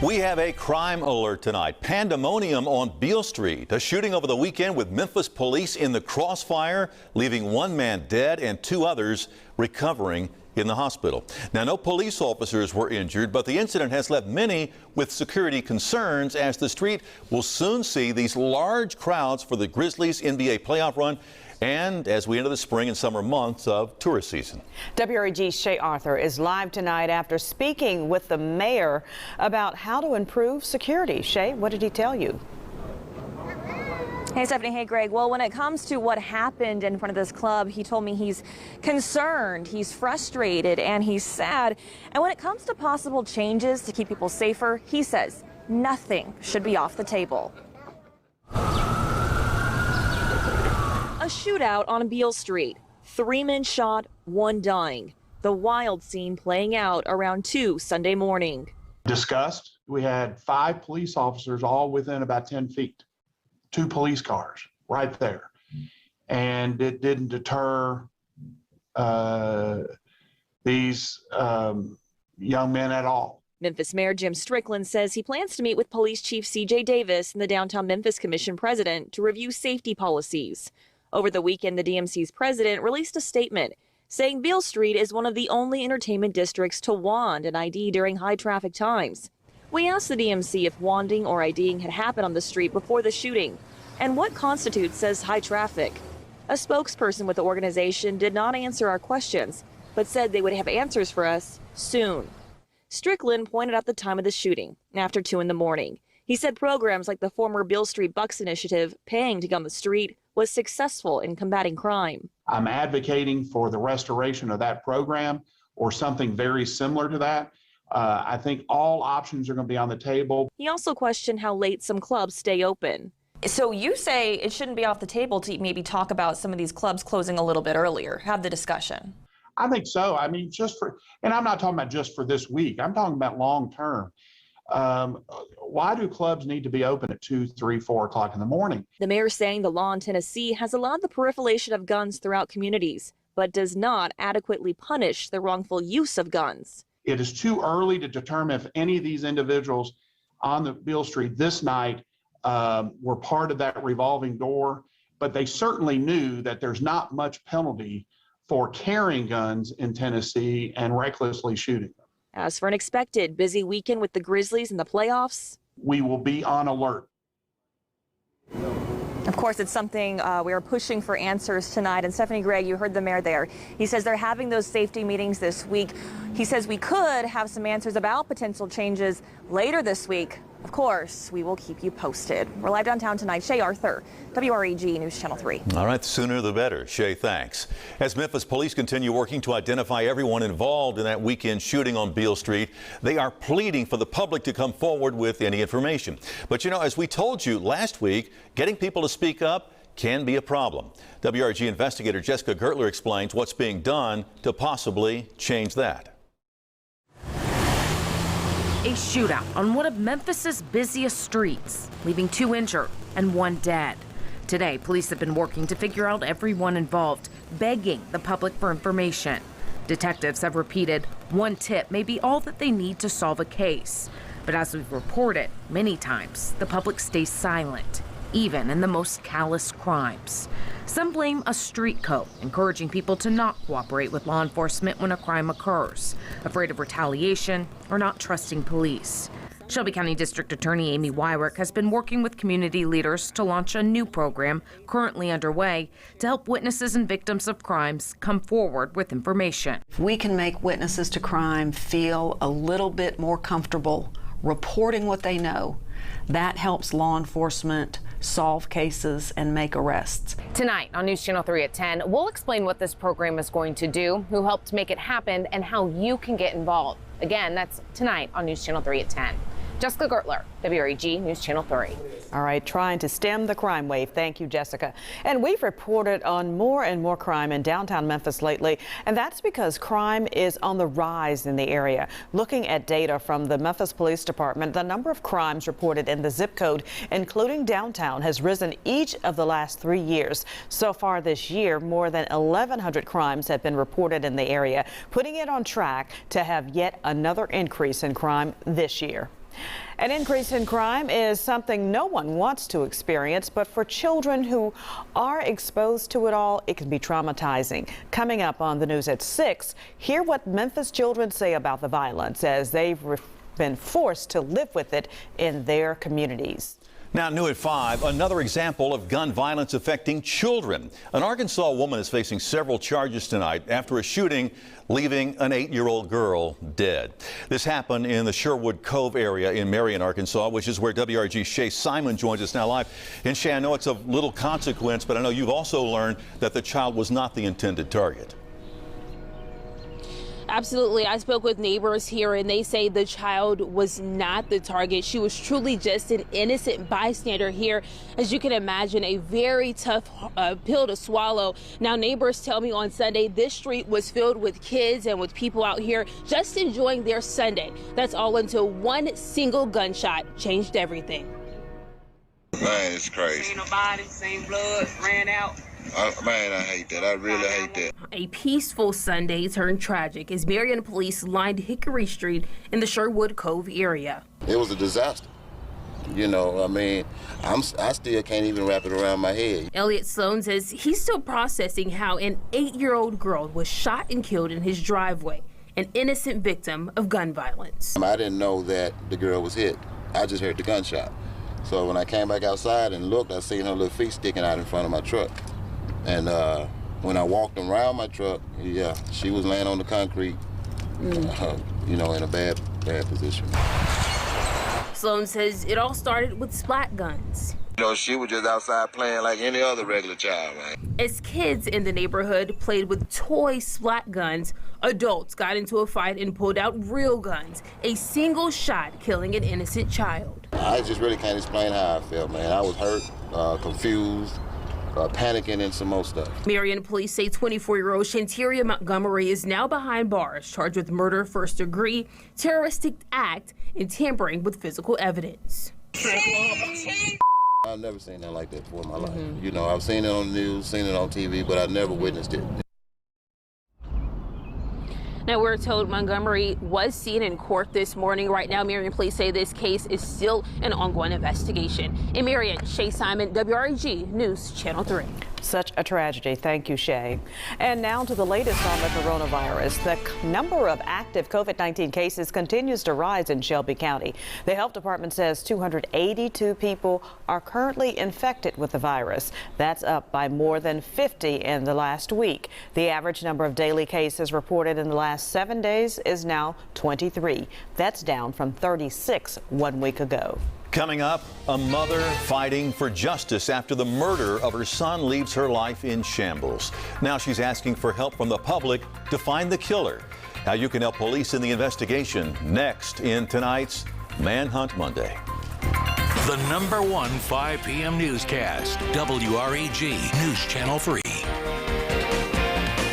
We have a crime alert tonight. Pandemonium on Beale Street. A shooting over the weekend with Memphis police in the crossfire, leaving one man dead and two others recovering in the hospital. Now, no police officers were injured, but the incident has left many with security concerns as the street will soon see these large crowds for the Grizzlies NBA playoff run and as we enter the spring and summer months of tourist season. WREG's Shay Arthur is live tonight after speaking with the mayor about how to improve security. Shay, what did he tell you? Hey, Stephanie. Hey, Greg. Well, when it comes to what happened in front of this club, he told me he's concerned, he's frustrated, and he's sad. And when it comes to possible changes to keep people safer, he says nothing should be off the table. A shootout on Beale Street. 3 men shot, 1 dying. The wild scene playing out around 2 Sunday morning. Discussed, we had 5 police officers all within about 10 feet. 2 police cars right there. And it didn't deter these young men at all. Memphis Mayor Jim Strickland says he plans to meet with Police Chief C.J. Davis and the Downtown Memphis Commission president to review safety policies. Over the weekend, the DMC's president released a statement saying Beale Street is one of the only entertainment districts to wand an ID during high traffic times. We asked the DMC if wanding or IDing had happened on the street before the shooting and what constitutes as high traffic. A spokesperson with the organization did not answer our questions, but said they would have answers for us soon. Strickland pointed out the time of the shooting, after 2 in the morning. He said programs like the former Beale Street Bucks initiative, paying to get on the street, was successful in combating crime. I'm advocating for the restoration of that program or something very similar to that. I think all options are going to be on the table. He also questioned how late some clubs stay open. So you say it shouldn't be off the table to maybe talk about some of these clubs closing a little bit earlier, have the discussion. I think so. I mean, and I'm not talking about just for this week. I'm talking about long term. Why do clubs need to be open at 2, 3, 4 o'clock in the morning? The mayor saying the law in Tennessee has allowed the proliferation of guns throughout communities, but does not adequately punish the wrongful use of guns. It is too early to determine if any of these individuals on the Beale Street this night were part of that revolving door, but they certainly knew that there's not much penalty for carrying guns in Tennessee and recklessly shooting them. As for an expected busy weekend with the Grizzlies in the playoffs, we will be on alert. Of course, it's something we are pushing for answers tonight. And Stephanie, Gregg, you heard the mayor there. He says they're having those safety meetings this week. He says we could have some answers about potential changes later this week. Of course, we will keep you posted. We're live downtown tonight. Shay Arthur, WREG News Channel 3. All right, the sooner the better. Shay, thanks. As Memphis police continue working to identify everyone involved in that weekend shooting on Beale Street, they are pleading for the public to come forward with any information. But, you know, as we told you last week, getting people to speak up can be a problem. WREG investigator Jessica Gertler explains what's being done to possibly change that. A shootout on one of Memphis's busiest streets, leaving 2 injured and 1 dead. Today, police have been working to figure out everyone involved, begging the public for information. Detectives have repeated 1 tip may be all that they need to solve a case. But as we've reported many times, the public stays silent, even in the most callous crimes. Some blame a street code, encouraging people to not cooperate with law enforcement when a crime occurs, afraid of retaliation or not trusting police. Shelby County District Attorney Amy Wyrick has been working with community leaders to launch a new program currently underway to help witnesses and victims of crimes come forward with information. If we can make witnesses to crime feel a little bit more comfortable reporting what they know, that helps law enforcement solve cases and make arrests. Tonight on News Channel 3 at 10, we'll explain what this program is going to do, who helped make it happen, and how you can get involved. Again, that's tonight on News Channel 3 at 10. Jessica Gertler, WREG News Channel 3. All right, trying to stem the crime wave. Thank you, Jessica. And we've reported on more and more crime in downtown Memphis lately, and that's because crime is on the rise in the area. Looking at data from the Memphis Police Department, the number of crimes reported in the zip code, including downtown, has risen each of the last 3 years. So far this year, more than 1,100 crimes have been reported in the area, putting it on track to have yet another increase in crime this year. An increase in crime is something no one wants to experience, but for children who are exposed to it all, it can be traumatizing. Coming up on the news at 6, hear what Memphis children say about the violence as they've been forced to live with it in their communities. Now, new at 5, another example of gun violence affecting children. An Arkansas woman is facing several charges tonight after a shooting leaving an 8-year-old girl dead. This happened in the Sherwood Cove area in Marion, Arkansas, which is where WRG's Shay Simon joins us now live. And Shay, I know it's of little consequence, but I know you've also learned that the child was not the intended target. Absolutely. I spoke with neighbors here and they say the child was not the target. She was truly just an innocent bystander here. As you can imagine, a very tough pill to swallow. Now, neighbors tell me on Sunday this street was filled with kids and with people out here just enjoying their Sunday. That's all until one single gunshot changed everything. Man, it's crazy. Ain't nobody, same blood, ran out. Man, I hate that. I really hate that. A peaceful Sunday turned tragic as Marion police lined Hickory Street in the Sherwood Cove area. It was a disaster. You know, I mean, I still can't even wrap it around my head. Elliot Sloan says he's still processing how an 8-year-old girl was shot and killed in his driveway, an innocent victim of gun violence. I didn't know that the girl was hit. I just heard the gunshot. So when I came back outside and looked, I seen her little feet sticking out in front of my truck. And when I walked around my truck, yeah, she was laying on the concrete, you know, in a bad position. Sloan says it all started with splat guns. You know, she was just outside playing like any other regular child, man. As kids in the neighborhood played with toy splat guns, adults got into a fight and pulled out real guns, a single shot killing an innocent child. I just really can't explain how I felt, man. I was hurt, confused. Panicking and some more stuff. Marion police say 24-year-old Shanteria Montgomery is now behind bars, charged with murder, first degree, terroristic act, and tampering with physical evidence. I've never seen nothing like that before in my life. You know, I've seen it on the news, seen it on TV, but I never witnessed it. Now, we're told Montgomery was seen in court this morning. Right now, Marion police say this case is still an ongoing investigation. In Marion, Shay Simon, WREG News Channel 3. Such a tragedy. Thank you, Shay. And now to the latest on the coronavirus. The number of active COVID-19 cases continues to rise in Shelby County. The health department says 282 people are currently infected with the virus. That's up by more than 50 in the last week. The average number of daily cases reported in the last 7 days is now 23. That's down from 36 1 week ago. Coming up, a mother fighting for justice after the murder of her son leaves her life in shambles. Now she's asking for help from the public to find the killer. How you can help police in the investigation next in tonight's Manhunt Monday. The #1 5 p.m. newscast, WREG News Channel 3.